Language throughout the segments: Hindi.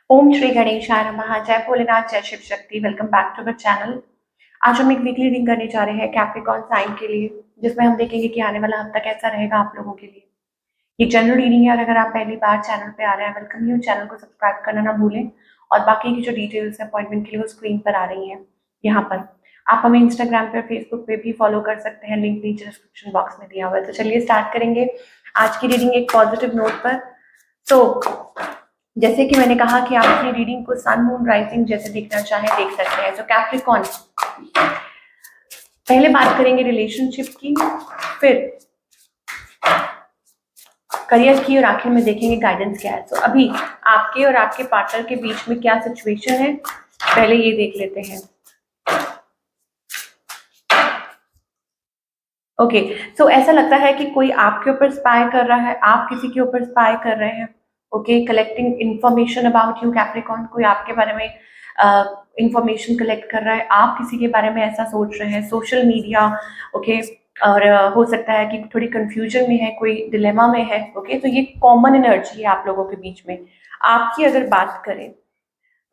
ओम श्री गणेशाय नमः। जय भोलेनाथ, जय Shiv Shakti. Welcome back to the channel. आज हम एक वीकली रीडिंग करने जा रहे हैं कैप्रिकॉर्न साइन के लिए, जिसमें हम देखेंगे कि आने वाला हफ्ता कैसा रहेगा आप लोगों के लिए। ये जनरल रीडिंग है और अगर आप पहली बार चैनल पे आ रहे हैं, वेलकम यू। चैनल को सब्सक्राइब करना ना भूलें और बाकी की जो डिटेल्स है अपॉइंटमेंट के लिए वो स्क्रीन पर आ रही हैं यहाँ पर। आप हमें इंस्टाग्राम पे और फेसबुक पे भी फॉलो कर सकते हैं, लिंक नीचे डिस्क्रिप्शन बॉक्स में दिया हुआ है। तो चलिए स्टार्ट करेंगे आज की रीडिंग एक पॉजिटिव नोट पर। तो जैसे कि मैंने कहा कि आप अपनी रीडिंग को सन मून राइजिंग जैसे देखना चाहें देख सकते हैं। तो कैप्रिकॉर्न, पहले बात करेंगे रिलेशनशिप की, फिर करियर की और आखिर में देखेंगे गाइडेंस क्या है। तो अभी आपके और आपके पार्टनर के बीच में क्या सिचुएशन है, पहले ये देख लेते हैं। ओके, सो ऐसा लगता है कि कोई आपके ऊपर स्पाई कर रहा है, आप किसी के ऊपर स्पाई कर रहे हैं। Okay, collecting information about you Capricorn. कोई आपके बारे में इंफॉर्मेशन कलेक्ट कर रहा है, आप किसी के बारे में ऐसा सोच रहे हैं। सोशल मीडिया, ओके, और हो सकता है कि थोड़ी कंफ्यूजन में है, कोई डिलेमा में है। ओके, तो ये कॉमन एनर्जी है आप लोगों के बीच में। आपकी अगर बात करें,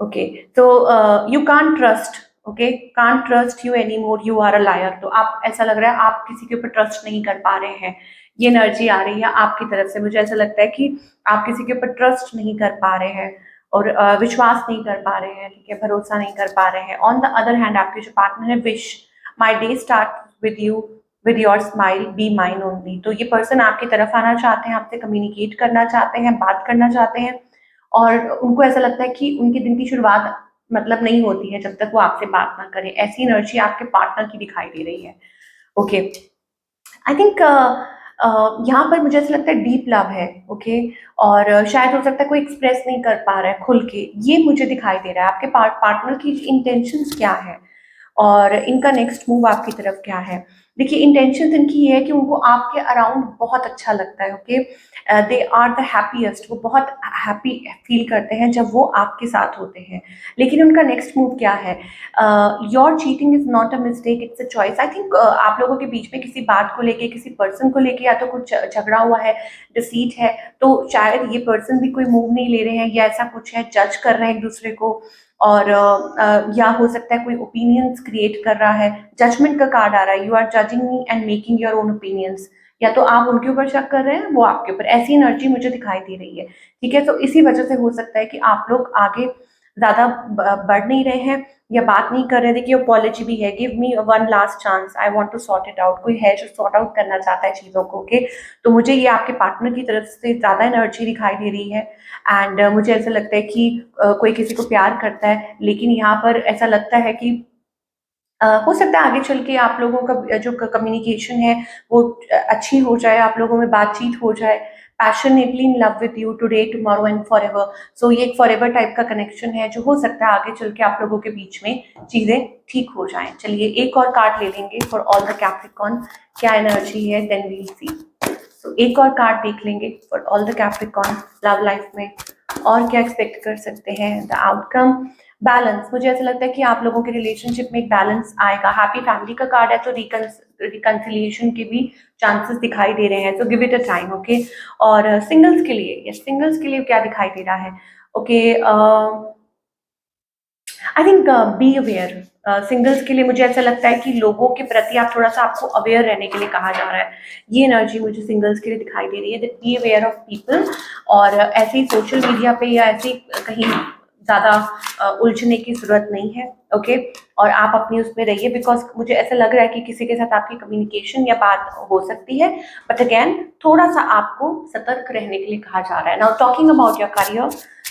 ओके, तो you can't trust, okay, can't trust you anymore, you are a liar. तो आप, ऐसा लग रहा है आप किसी के ऊपर ट्रस्ट नहीं कर पा रहे हैं। ये एनर्जी आ रही है आपकी तरफ से। मुझे ऐसा लगता है कि आप किसी के ऊपर ट्रस्ट नहीं कर पा रहे हैं और विश्वास नहीं कर पा रहे हैं, ठीक है, भरोसा नहीं कर पा रहे हैं। ऑन द अदर हैंड आपके जो पार्टनर है, wish my day start with you, with your smile, be mine only. तो ये पर्सन आपकी तरफ आना चाहते हैं, आपसे कम्युनिकेट करना चाहते हैं, बात करना चाहते हैं और उनको ऐसा लगता है कि उनके दिन की शुरुआत मतलब नहीं होती है जब तक वो आपसे बात ना करें। ऐसी एनर्जी आपके पार्टनर की दिखाई दे रही है। ओके, आई थिंक यहाँ पर मुझे ऐसा लगता है डीप लव है। ओके, और शायद हो सकता है कोई एक्सप्रेस नहीं कर पा रहा है खुल के, ये मुझे दिखाई दे रहा है। आपके पार्टनर की इंटेंशंस क्या है और इनका नेक्स्ट मूव आपकी तरफ क्या है। देखिए, इंटेंशन इनकी ये है कि उनको आपके अराउंड बहुत अच्छा लगता है। Okay, they are the happiest. वो बहुत हैप्पी फील करते हैं जब वो आपके साथ होते हैं। लेकिन उनका नेक्स्ट मूव क्या है? Your cheating is not a mistake, it's a choice. I think आप लोगों के बीच में किसी बात को लेके, किसी पर्सन को लेके या तो कुछ झगड़ा हुआ है, डिसीट है, तो शायद ये पर्सन भी कोई मूव नहीं ले रहे हैं या ऐसा कुछ है, जज कर रहे हैं एक दूसरे को। और या हो सकता है कोई ओपिनियंस क्रिएट कर रहा है। जजमेंट का कार्ड आ रहा है, you are judging me and making your own opinions. या तो आप उनके ऊपर शक कर रहे हैं, वो आपके ऊपर। ऐसी एनर्जी मुझे दिखाई दे रही है, ठीक है। तो इसी वजह से हो सकता है कि आप लोग आगे ज्यादा बढ़ नहीं रहे हैं या बात नहीं कर रहे। देखिए, अपॉलॉजी भी है, give me one last chance, I want to sort it out. कोई है जो सॉर्ट आउट करना चाहता है चीजों को। ओके, तो मुझे ये आपके पार्टनर की तरफ से ज्यादा एनर्जी दिखाई दे रही है। एंड मुझे ऐसा लगता है कि कोई किसी को प्यार करता है, लेकिन यहाँ पर ऐसा लगता है कि हो सकता है आगे चल के आप लोगों का जो कम्युनिकेशन है वो अच्छी हो जाए, आप लोगों में बातचीत हो जाए। Passionately in love with you today, tomorrow and forever. So ये एक फॉर एवर टाइप का कनेक्शन है जो हो सकता है आगे चल के आप लोगों के बीच में चीजें ठीक हो जाएं। चलिए एक और कार्ड ले लेंगे फॉर ऑल द कैप्रिकॉर्न, क्या एनर्जी है, देन वील सी। सो एक और कार्ड देख लेंगे for all the Capricorn love life में, और क्या एक्सपेक्ट कर सकते हैं द आउटकम। बैलेंस, मुझे ऐसा लगता है कि आप लोगों के रिलेशनशिप में एक बैलेंस आएगा। हैप्पी फैमिली का कार्ड है, तो रिकंसिलिएशन के भी चांसेस दिखाई दे रहे हैं। तो give it a time. Okay, और सिंगल्स के लिए, यस, सिंगल्स के लिए क्या दिखाई दे रहा है? Okay, I think be aware. Singles के लिए मुझे ऐसा लगता है कि लोगों के प्रति आप थोड़ा सा, आपको अवेयर रहने के लिए कहा जा रहा है। ये एनर्जी मुझे सिंगल्स के लिए दिखाई दे रही है, that be aware of people. और ऐसे ही सोशल मीडिया पे या ऐसे ही कहीं ज्यादा उलझने की जरूरत नहीं है। ओके, और आप अपनी उसमें रहिए, बिकॉज मुझे ऐसा लग रहा है कि किसी के साथ आपकी कम्युनिकेशन या बात हो सकती है, बट अगेन थोड़ा सा आपको सतर्क रहने के लिए कहा जा रहा है। Now talking about your career,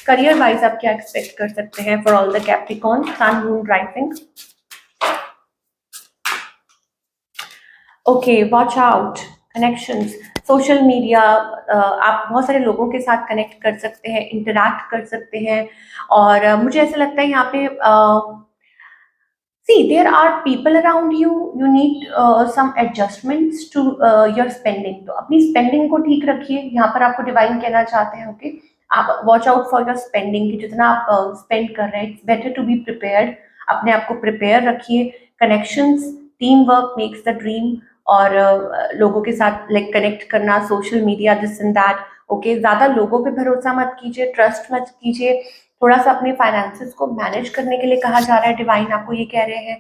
career wise आप क्या एक्सपेक्ट कर सकते हैं for all the Capricorn sun moon rising? Okay, watch out connections, social media, आप बहुत सारे लोगों के साथ कनेक्ट कर सकते हैं, इंटरैक्ट कर सकते हैं। और मुझे ऐसा लगता है यहाँ पे see there are people around you, you need some adjustments to your spending। तो अपनी स्पेंडिंग को ठीक रखिए, यहाँ पर आपको डिवाइन कहना चाहते हैं। ओके, आप watch out for your spending, कि जितना आप स्पेंड कर रहे हैं, it's better to be prepared. अपने आप को प्रिपेयर रखिए। Connections, teamwork makes the dream. और लोगों के साथ लाइक कनेक्ट करना, social media, this and that. Okay, ज्यादा लोगों पे भरोसा मत कीजिए, ट्रस्ट मत कीजिए, थोड़ा सा अपने फाइनेंसेस को मैनेज करने के लिए कहा जा रहा है, डिवाइन आपको ये कह रहे हैं।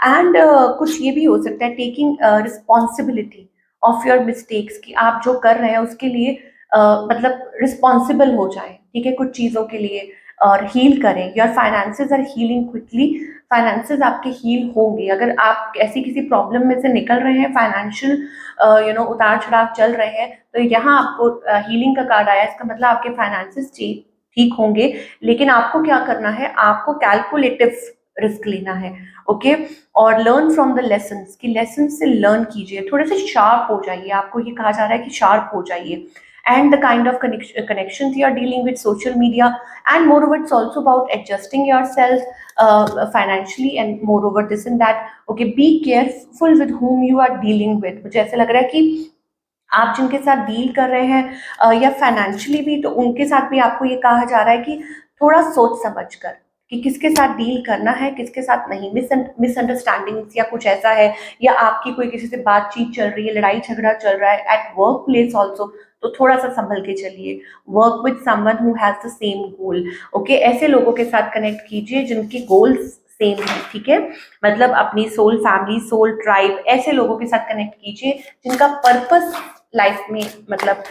एंड कुछ ये भी हो सकता है, taking responsibility of your mistakes, कि आप जो कर रहे हैं उसके लिए मतलब रिस्पॉन्सिबल हो जाए, ठीक है, कुछ चीज़ों के लिए, और हील करें। Your finances are healing quickly, finances आपके हील होंगे। अगर आप ऐसी किसी प्रॉब्लम में से निकल रहे हैं, फाइनेंशियल उतार चढ़ाव चल रहे हैं, तो यहाँ आपको हीलिंग का कार्ड आया, इसका मतलब आपके फाइनेंसेस ठीक होंगे। लेकिन आपको क्या करना है, आपको कैलकुलेटिव रिस्क लेना है, ओके। और लर्न फ्रॉम द लेसन्स, कि लेसन से लर्न कीजिए, थोड़े से शार्प हो जाइए, आपको ये कहा जा रहा है कि शार्प हो जाइए। And the kind of connections you are dealing with social media, and moreover it's also about adjusting yourself financially, and moreover this and that, okay, be careful with whom you are dealing with। मुझे ऐसा लग रहा है कि आप जिनके साथ डील कर रहे हैं या फाइनेंशियली भी, तो उनके साथ भी आपको ये कहा जा रहा है कि थोड़ा सोच समझ कर कि किसके साथ डील करना है, किसके साथ नहीं। मिसअंडरस्टैंडिंग्स या कुछ ऐसा है, या आपकी कोई किसी से बातचीत चल रही है, लड़ाई झगड़ा चल रहा है एट वर्क प्लेस ऑल्सो, तो थोड़ा सा संभल के चलिए। Work with someone who has the same goal, okay. ऐसे लोगों के साथ कनेक्ट कीजिए जिनके गोल्स सेम है, ठीक है, मतलब अपनी सोल फैमिली, सोल ट्राइब, ऐसे लोगों के साथ कनेक्ट कीजिए जिनका पर्पस लाइफ में मतलब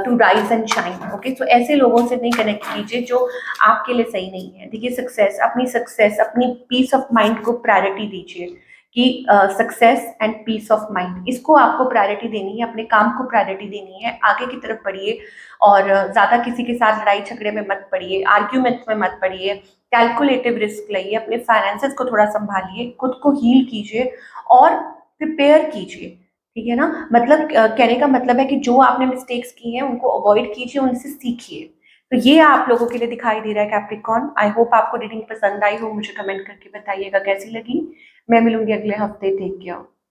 to rise and shine, okay. तो ऐसे लोगों से नहीं कनेक्ट कीजिए जो आपके लिए सही नहीं है, ठीक है। सक्सेस, अपनी पीस ऑफ माइंड को प्रायोरिटी दीजिए, कि success and peace of mind, इसको आपको प्रायोरिटी देनी है, अपने काम को प्रायोरिटी देनी है, आगे की तरफ बढ़िए। और ज़्यादा किसी के साथ लड़ाई झगड़े में मत पड़िए, आर्ग्यूमेंट में मत पड़िए, कैलकुलेटिव रिस्क लाइए, अपने फाइनेंसेस को थोड़ा संभालिए, खुद को हील कीजिए और प्रिपेयर कीजिए, ठीक है ना। मतलब कहने का मतलब है कि जो आपने मिस्टेक्स की हैं उनको अवॉइड कीजिए, उनसे सीखिए। तो ये आप लोगों के लिए दिखाई दे रहा है कैप्रिकॉर्न। आई होप आपको रीडिंग पसंद आई हो, मुझे कमेंट करके बताइएगा कैसी लगी। मैं मिलूंगी अगले हफ्ते, टेक केयर।